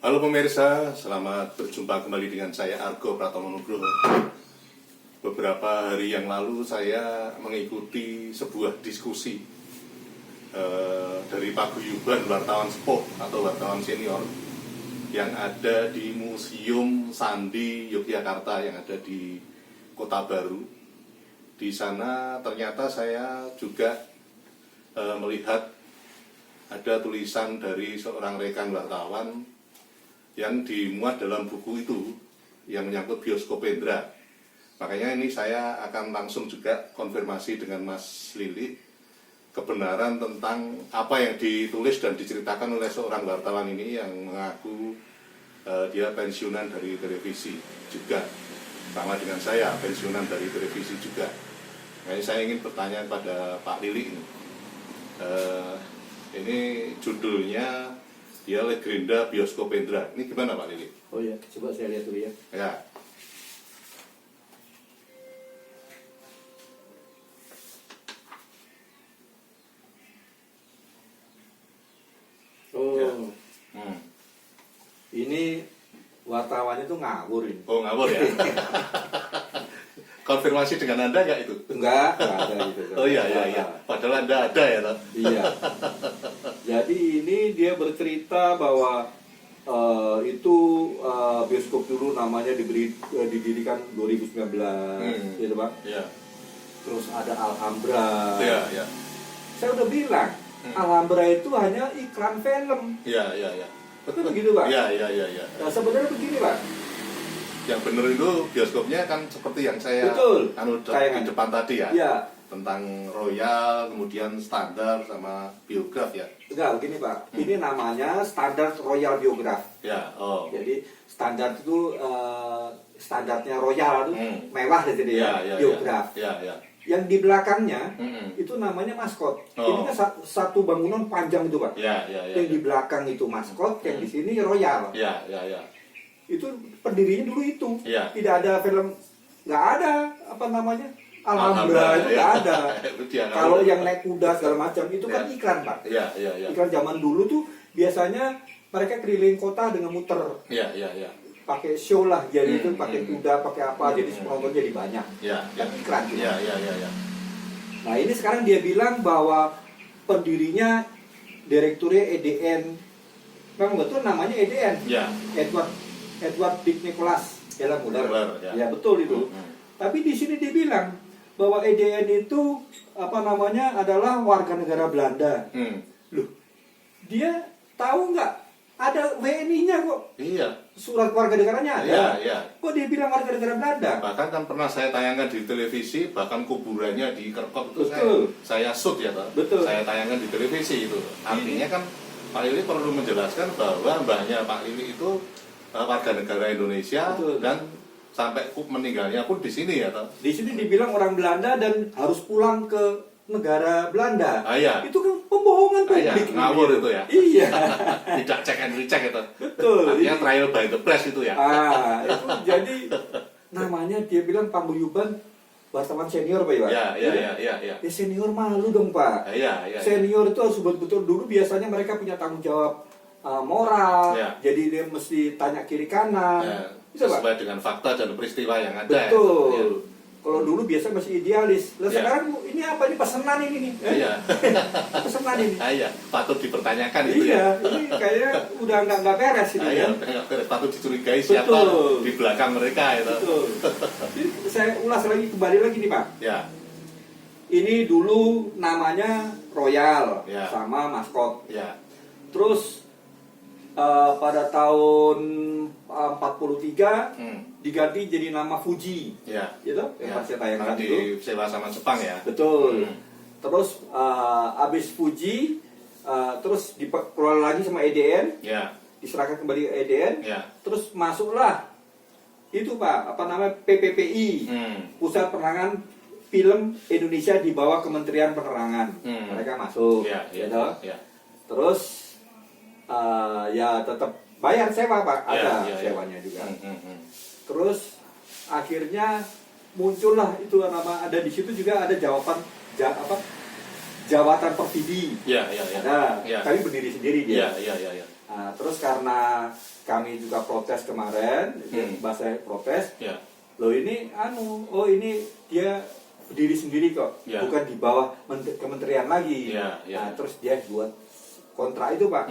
Halo pemirsa, selamat berjumpa kembali dengan saya Argo Pratomo Nugroho. Beberapa hari yang lalu saya mengikuti sebuah diskusi dari paguyuban wartawan sepuh atau wartawan senior yang ada di Museum Sandi Yogyakarta yang ada di Kota Baru. Di sana ternyata saya juga melihat ada tulisan dari seorang rekan wartawan yang dimuat dalam buku itu yang menyangkut bioskop Indra. Makanya ini saya akan langsung juga konfirmasi dengan Mas Lili kebenaran tentang apa yang ditulis dan diceritakan oleh seorang wartawan ini yang mengaku dia pensiunan dari televisi juga, sama dengan saya pensiunan dari televisi juga. Makanya saya ingin bertanya pada Pak Lili ini judulnya dia Legenda Bioskop Indra. Ini gimana Pak Lili? Oh ya, coba saya lihat dulu ya. Ya. Oh, Ya. Ini wartawannya tuh ngawur ini. Oh ngawur ya? Konfirmasi dengan Anda nggak itu? Enggak ada gitu. Oh iya. Padahal Anda ada ya toh? Iya. Jadi ini dia bercerita bahwa itu bioskop dulu namanya didirikan 2019, gitu Pak. Iya. Terus ada Alhambra. Iya. Saya udah bilang, Alhambra itu hanya iklan film. Iya. Betul begitu Pak? Iya. Nah sebenarnya begini Pak. Yang benar itu bioskopnya kan seperti yang saya Betul. di depan tadi ya. Iya. Tentang royal, kemudian standar sama biograf ya. Enggak, begini Pak. Ini namanya standar royal biograf. Ya, oh. Jadi standar itu standarnya royal itu mewah gitu ya, Ya. biograf. Ya. Yang di belakangnya itu namanya maskot. Oh. Ini kan satu bangunan panjang itu Pak. Ya. Yang di belakang itu maskot, yang di sini royal. Ya. Itu pendirinya dulu itu. Ya. Tidak ada film, nggak ada apa namanya Alhambra itu nggak ada. Kalau yang naik kuda segala macam itu kan iklan Pak. Iya. Iklan zaman dulu tuh biasanya mereka keliling kota dengan muter. Iya. Pakai show lah, jadi itu pakai kuda, pakai apa, jadi penonton jadi banyak. Iya. Kan iklan gitu. Iya. Nah ini sekarang dia bilang bahwa pendirinya direkturnya EDN, memang betul namanya EDN. Ya. Edward Dick Nicholas, Muller. Ya. Ya betul itu. Tapi di sini dia bilang bahwa EDN itu apa namanya adalah warga negara Belanda. Loh, dia tahu nggak ada WNI-nya kok? Iya. Surat warga negaranya ada. Iya. Kok dia bilang warga negara Belanda? Bahkan kan pernah saya tayangkan di televisi, bahkan kuburannya di Kerkop itu Betul. saya shoot ya toh. Betul. Saya tayangkan di televisi itu. Artinya kan Pak Lili perlu menjelaskan bahwa mbahnya Pak Lili itu warga negara Indonesia. Betul. Dan sampai meninggalnya pun di sini ya toh. Di sini dibilang orang Belanda dan harus pulang ke negara Belanda. Iya. Itu kan pembohongan publik. Ngawur itu ya. Iya. Tidak cek and recheck itu. Betul. Artinya trial by the press itu ya. Itu jadi namanya dia bilang paguyuban wartawan senior Pak Iwan. Iya. Ya senior malu dong Pak. Iya. Senior itu harus betul-betul dulu biasanya mereka punya tanggung jawab moral. Ya. Jadi dia mesti tanya kiri kanan. Ya. Bisa, Pak? Sesuai dengan fakta dan peristiwa yang ada. Betul. Ya. Kalau dulu biasa masih idealis. Lah Ya. sekarang ini apa ini pesanan ini nih? Iya. Pesanan ini. Iya, patut dipertanyakan itu Iya, ya. ini kayaknya udah nggak beres ini Iya, kan. patut dicurigai siapa Betul. di belakang mereka itu. Betul. Jadi saya ulas lagi kembali lagi nih Pak. Ya. Ini dulu namanya Royal Ya. sama maskot. Ya. Terus pada tahun 43 diganti jadi nama Fuji, Ya. gitu? Yang saya tayangkan Nanti itu. disewa sama Jepang ya. Betul. Terus abis Fuji, terus dikeluar lagi sama EDN, Ya. diserahkan kembali ke EDN. Ya. Terus masuklah itu Pak, apa namanya PPPI, Pusat Penerangan Film Indonesia di bawah Kementerian Penerangan. Mereka masuk, Ya. gitu. Ya. Terus ya tetap bayar sewa Pak, ada Ya. sewanya juga. Terus akhirnya muncullah itu nama, ada di situ juga ada Jawatan Perfidi. Ya. Ada, Ya. tapi berdiri sendiri dia. Ya. Nah, terus karena kami juga protes kemarin, bahasa protes. Ya. Loh ini ini dia berdiri sendiri kok, Ya. bukan di bawah kementerian lagi. Ya, ya. Nah, terus dia buat kontrak itu Pak,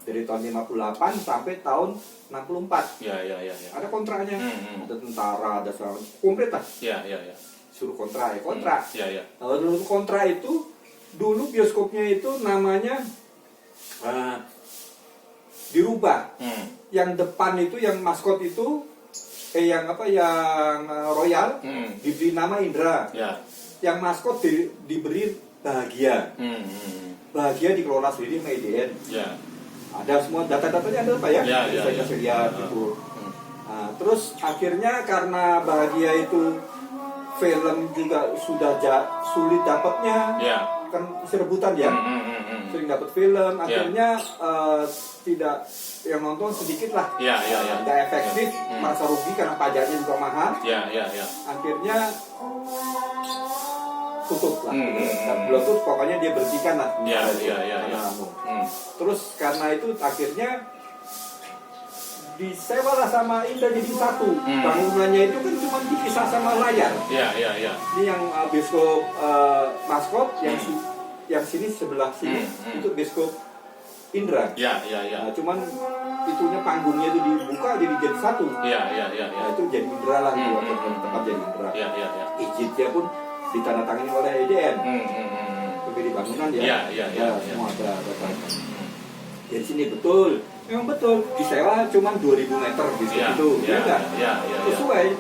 dari tahun 58 sampai tahun 64. Ya. Ada kontraknya, ada tentara, ada segala komplit lah. Ya. Suruh kontrak. Ya. Kalau dulu kontrak itu, dulu bioskopnya itu namanya dirubah. Yang depan itu, yang maskot itu, yang Royal diberi nama Indra. Ya. Yang maskot diberi Bahagia. Bahagia dikelola sendiri sama IDN. Ya. Ada semua data-datanya ada Pak ya? Ya. Saya lihat gitu. Nah, terus akhirnya karena Bahagia itu film juga sudah sulit dapatnya, kan rebutan ya, sering dapat film, akhirnya tidak yang nonton sedikit lah, tidak efektif, merasa rugi karena pajaknya juga mahal, akhirnya tutup lah, belum tutup pokoknya dia bersihkan lah, terus karena itu akhirnya disewalah sama Indra jadi satu. Bangunannya itu kan cuma dipisah sama layar. Ini yang bioskop maskot, yang sini sebelah sini itu bioskop Indra. Nah, cuman itunya panggungnya itu dibuka jadi satu. Nah, itu jadi Indra lah, tempat jadi Indra. Izinnya pun ditandatangani oleh IDN. Pemberi bangunan ya. Semua ada. Dari sini betul. Memang betul, disewa cuma 2.000 meter gitu, ya enggak? Sesuai.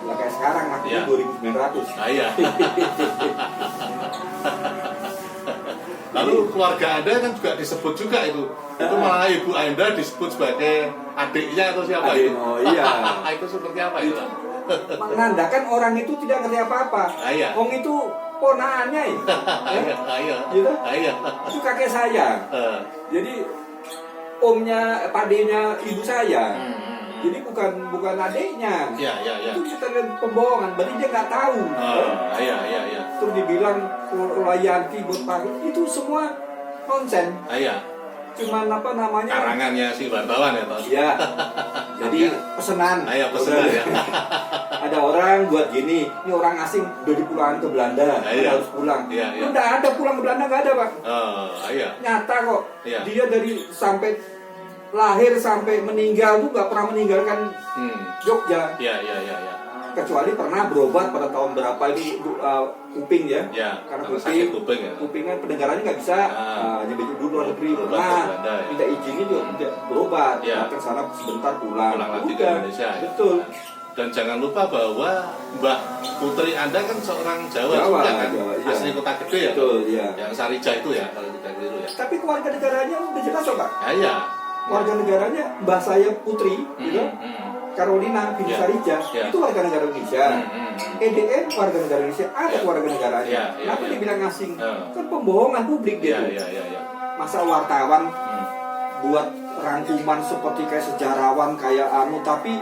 Lah kayak sekarang harganya 2.900. Lalu keluarga Anda kan juga disebut juga itu. Itu malah Ibu Anda disebut sebagai adiknya atau siapa itu? Oh iya. Itu seperti apa itu? Menandakan orang itu tidak ngerti apa-apa. Wong itu ponaannya gitu? Itu kakek saya. Jadi omnya, padenya ibu saya. Jadi bukan adiknya. Itu kita lihat pembohongan, berarti dia nggak tahu. Terus dibilang royalti buat pagi, itu semua nonsen. Cuman apa namanya? Karangannya si wartawan ya, Pak. Iya. Jadi pesanan. Pesanan ya. Ada orang buat gini, ini orang asing udah dipulangkan ke Belanda, harus pulang. Nggak ada pulang ke Belanda, nggak ada Pak. Nyata kok. Dia dari sampai lahir sampai meninggal tuh nggak pernah meninggalkan Jogja. Kecuali pernah berobat pada tahun berapa ini kuping ya. Karena kupingnya pendengarannya nggak bisa. Jadi dulu luar negeri pernah minta izinnya juga tidak berobat. Datang sana sebentar pulang. Lagi ke Indonesia. Betul. Dan jangan lupa bahwa Mbak Putri Anda kan seorang Jawa juga kan, asli Kota Gede ya. Betul, Yang Sarija itu ya kalau tidak keliru ya. Tapi keluarga negaranya udah jelas kok Pak. Warga negaranya mbah saya Putri, gitu. Carolina binti Sarija, itu warga negara Indonesia. EDN warga negara Indonesia, ada warga negaranya. Kenapa dibilang asing? Kan pembohongan publik gitu. Masa wartawan buat rangkuman seperti kayak sejarawan kayak tapi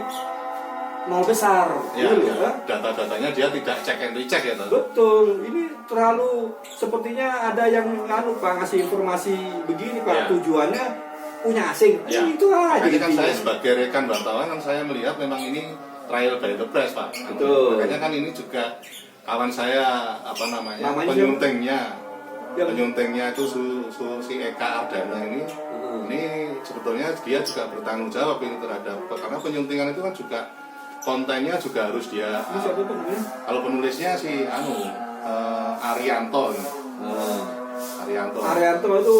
nol besar. Data-datanya dia tidak cek and recheck ya, Pak. Betul. Ini terlalu sepertinya ada yang Pak ngasih informasi begini Pak, tujuannya punya asing. Itu aja. Jadi kan saya sebagai rekan wartawan kan saya melihat memang ini trial by the press, Pak. Betul. Makanya kan ini juga kawan saya penyuntingnya itu si Eka Ardana ini sebetulnya dia juga bertanggung jawab ini terhadap, karena penyuntingan itu kan juga kontennya juga harus dia. Kalau penulisnya si Arianto. Arianto itu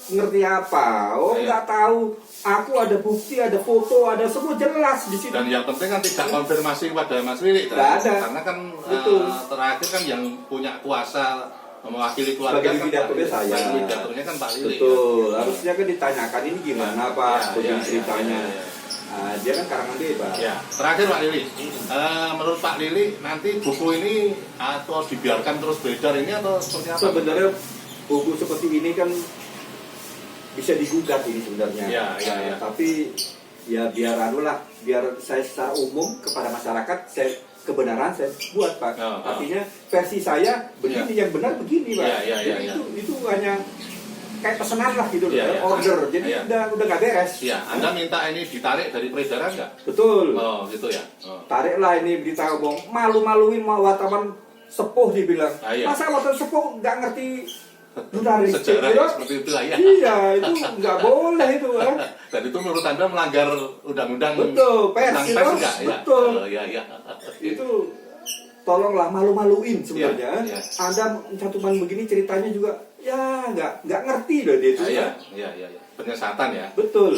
ngerti apa? Nggak tahu. Aku ada bukti, ada foto, ada semua jelas di situ. Dan yang penting kan tidak konfirmasi kepada Mas Willy. Karena kan terakhir kan yang punya kuasa mewakili keluarga sebagai pidatonya saya. Pidatonya kan Pak Lili. Betul. Harusnya kan ditanyakan ini gimana Pak, ceritanya. Nah, dia kan karangan bebas. Terakhir Pak Lili, menurut Pak Lili nanti buku ini atau dibiarkan terus beredar ini atau seperti apa? Sebenarnya buku seperti ini kan bisa digugat ini sebenarnya. Tapi ya biar biar saya secara umum kepada masyarakat kebenaran saya buat Pak. Artinya versi saya begini, yang benar begini Pak. Itu hanya kayak pesanan lah gitu, Iya, iya. order. Jadi Iya. udah nggak beres. Iya, Anda minta ini ditarik dari peredaran nggak? Betul. Oh, gitu ya. Oh. Tariklah ini berita bong, malu-maluin mau wartawan sepuh dibilang. Ah, iya. Masa wartawan sepuh nggak ngerti jurnalistik? Sejarah gitu? seperti itulah ya. Iya, itu nggak boleh itu kan. Dan itu menurut Anda melanggar undang-undang Betul, pers tentang itu. pers nggak? Ya. Betul. Oh, iya, iya. Itu tolonglah malu-maluin sebenarnya. Iya, iya. Anda cantuman begini ceritanya juga ya nggak ngerti loh dia itu. Ah, iya, kan. iya, iya, iya. Penyesatan ya. Betul.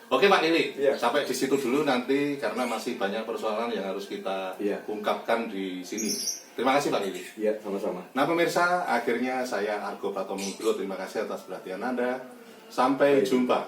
Oke Pak Lili, Iya. sampai di situ dulu nanti karena masih banyak persoalan yang harus kita Iya. ungkapkan di sini. Terima kasih Pak Lili. Iya, sama-sama. Nah pemirsa, akhirnya saya Argo Pratomugro, terima kasih atas perhatian Anda. Sampai Baik. jumpa